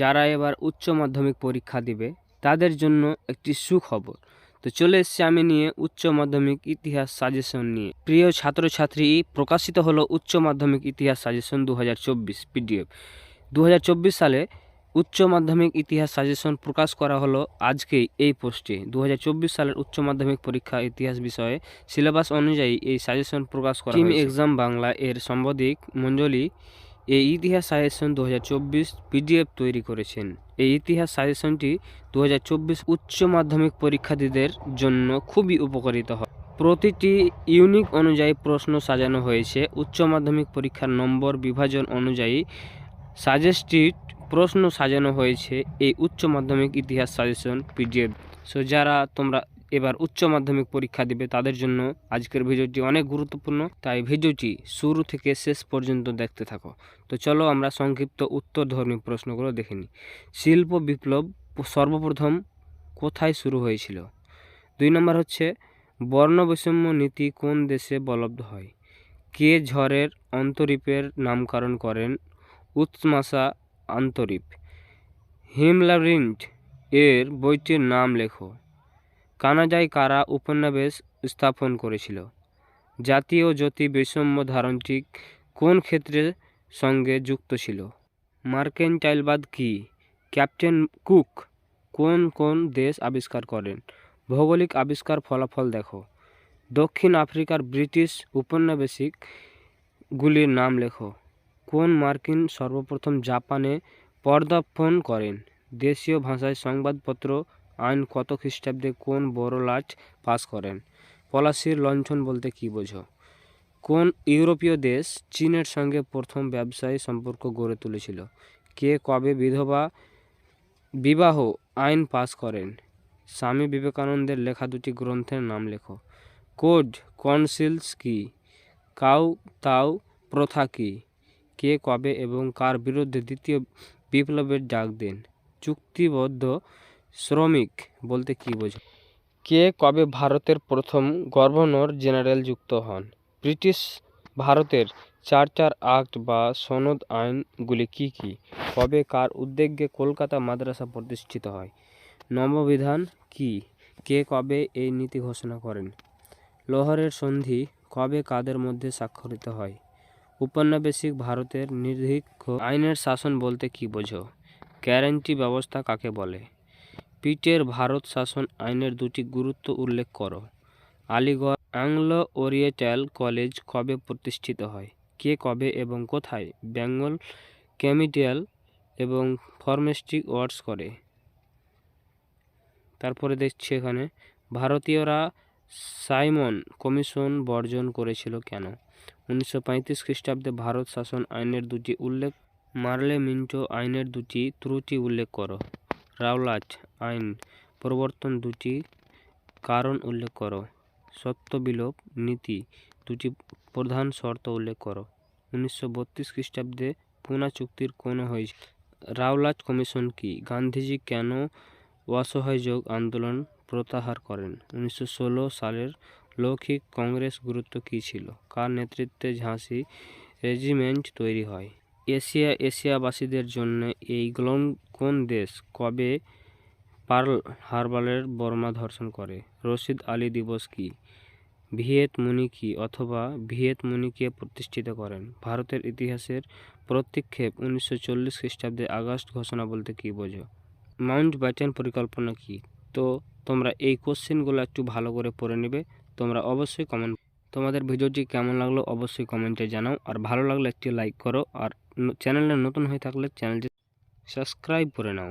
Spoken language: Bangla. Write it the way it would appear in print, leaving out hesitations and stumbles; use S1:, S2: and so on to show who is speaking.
S1: যারা এবার উচ্চ মাধ্যমিক পরীক্ষা দিবে তাদের জন্য একটি সুখবর। তো চলে এসেছি আমি নিয়ে উচ্চ মাধ্যমিক ইতিহাস সাজেশন নিয়ে। প্রিয় ছাত্রছাত্রী, প্রকাশিত হলো উচ্চ মাধ্যমিক ইতিহাস সাজেশন 2024 পিডিএফ। 2024 সালে উচ্চ মাধ্যমিক ইতিহাস সাজেশন প্রকাশ করা হলো আজকেই এই পোস্টে। 2024 সালের উচ্চ মাধ্যমিক পরীক্ষা ইতিহাস বিষয়ে সিলেবাস অনুযায়ী এই সাজেশন প্রকাশ করা হয়েছে। এক্সাম বাংলা এর সাংবাদিক মঞ্জলি এই ইতিহাস সাজেশন 2024 পিডিএফ তৈরি করেছেন। এই ইতিহাস সাজেশনটি 2024 উচ্চ মাধ্যমিক পরীক্ষার্থীদের জন্য খুবই উপকারিত হয়। প্রতিটি ইউনিট অনুযায়ী প্রশ্ন সাজানো হয়েছে। উচ্চ মাধ্যমিক পরীক্ষার নম্বর বিভাজন অনুযায়ী সাজেস্টেড প্রশ্ন সাজানো হয়েছে এই উচ্চ মাধ্যমিক ইতিহাস সাজেশন পিডিএফ। সো যারা তোমরা এবার উচ্চ মাধ্যমিক পরীক্ষা দিবে তাদের জন্য আজকের ভিডিওটি অনেক গুরুত্বপূর্ণ, তাই ভিডিওটি শুরু থেকে শেষ পর্যন্ত দেখতে থাকো। তো চলো আমরা সংক্ষিপ্ত উত্তরধর্মী প্রশ্নগুলো দেখে নিই। শিল্প বিপ্লব সর্বপ্রথম কোথায় শুরু হয়েছিল? 2 নম্বর হচ্ছে বর্ণ বৈষম্য নীতি কোন দেশে বলবৎ হয়? কে ঝড়ের অন্তরীপের নামকরণ করেন? উৎমাশা অন্তরীপ। হিমলারিন্ড এর বইটির নাম লেখো। কানাডায় কারা উপনিবেশ স্থাপন করেছিল? জাতি ও জ্যোতি বৈষম্য ধারণটি কোন ক্ষেত্রের সঙ্গে যুক্ত ছিল? মার্কেন্টাইলবাদ কি? ক্যাপ্টেন কুক কোন কোন দেশ আবিষ্কার করেন? ভৌগোলিক আবিষ্কার ফলাফল দেখো। দক্ষিণ আফ্রিকার ব্রিটিশ উপনিবেশিক গুলির নাম লেখো। কোন মার্কিন সর্বপ্রথম জাপানে পদার্পণ করেন? দেশীয় ভাষায় সংবাদপত্র আইন কত খ্রিস্টাব্দে কোন বড়লাট পাস করেন? পলাশির লণ্ঠন বলতে কী বোঝো? কোন ইউরোপীয় দেশ চীনের সঙ্গে প্রথম ব্যবসায়ী সম্পর্ক গড়ে তুলেছিল? কে কবে বিবাহ আইন পাস করেন? স্বামী বিবেকানন্দের লেখা দুটি গ্রন্থের নাম লেখো। কোড কনসিলস কি? কাউ তাও প্রথা কি? কে কবে এবং কার বিরুদ্ধে দ্বিতীয় বিপ্লবের ডাক দেন? চুক্তিবদ্ধ শ্রমিক বলতে কী বোঝো? কে কবে ভারতের প্রথম গভর্নর জেনারেল যুক্ত হন? ব্রিটিশ ভারতের চার্টার অ্যাক্ট বা সনদ আইনগুলি কি কি? কবে কার উদ্যোগে কলকাতা মাদ্রাসা প্রতিষ্ঠিত হয়? নববিধান কি? কে কবে এই নীতি ঘোষণা করেন? লাহোরের সন্ধি কবে কাদের মধ্যে স্বাক্ষরিত হয়? উপনিবেশিক ভারতের নিরপেক্ষ আইনের শাসন বলতে কী বোঝো? গ্যারান্টি ব্যবস্থা কাকে বলে? পিটের ভারত শাসন আইনের দুটি গুরুত্ব উল্লেখ করো। আলিগড় অ্যাংলো ওরিয়েন্টাল কলেজ কবে প্রতিষ্ঠিত হয়? কে কবে এবং কোথায় বেঙ্গল ক্যামিটিয়াল এবং ফরমেস্টিক ওয়ার্ডস করে? তারপরে দেখছি এখানে ভারতীয়রা সাইমন কমিশন বর্জন করেছিল কেন? 1935 খ্রিস্টাব্দে ভারত শাসন আইনের দুটি উল্লেখ। মার্লে মিন্টো আইনের দুটি ত্রুটি উল্লেখ করো। রাওলাট আইন প্রবর্তন দুটি কারণ উল্লেখ করো। সত্যবিলোপ নীতি দুটি প্রধান শর্ত উল্লেখ করো। 1932 খ্রিস্টাব্দে পুনা চুক্তির কোন হয়েছে? রাওলাট কমিশন কি? গান্ধীজি কেন অসহায় যোগ আন্দোলন প্রত্যাহার করেন? 1916 সালের লৌকিক কংগ্রেস গুরুত্ব কী ছিল? কার নেতৃত্বে ঝাঁসি রেজিমেন্ট তৈরি হয়? এশিয়াবাসীদের জন্য এই কোন দেশ কবে পার্ল হারবারের বোমা ধর্ষণ করে? রশিদ আলী দিবস কি? ভিয়েত মুনি কি অথবা ভিয়েত মুনিকে প্রতিষ্ঠিত করেন? ভারতের ইতিহাসের প্রতিক্ষেপ 1940 খ্রিস্টাব্দে আগস্ট ঘোষণা বলতে কী বোঝো? মাউন্ট ব্যাটেন পরিকল্পনা কি? তো তোমরা এই কোশ্চেনগুলো একটু ভালো করে পড়ে নেবে। তোমরা অবশ্যই তোমাদের ভিডিওটি কেমন লাগলো অবশ্যই কমেন্টে জানাও, আর ভালো লাগলে একটি লাইক করো, আর চ্যানেলে নতুন হয়ে থাকলে চ্যানেলটি সাবস্ক্রাইব করে নাও।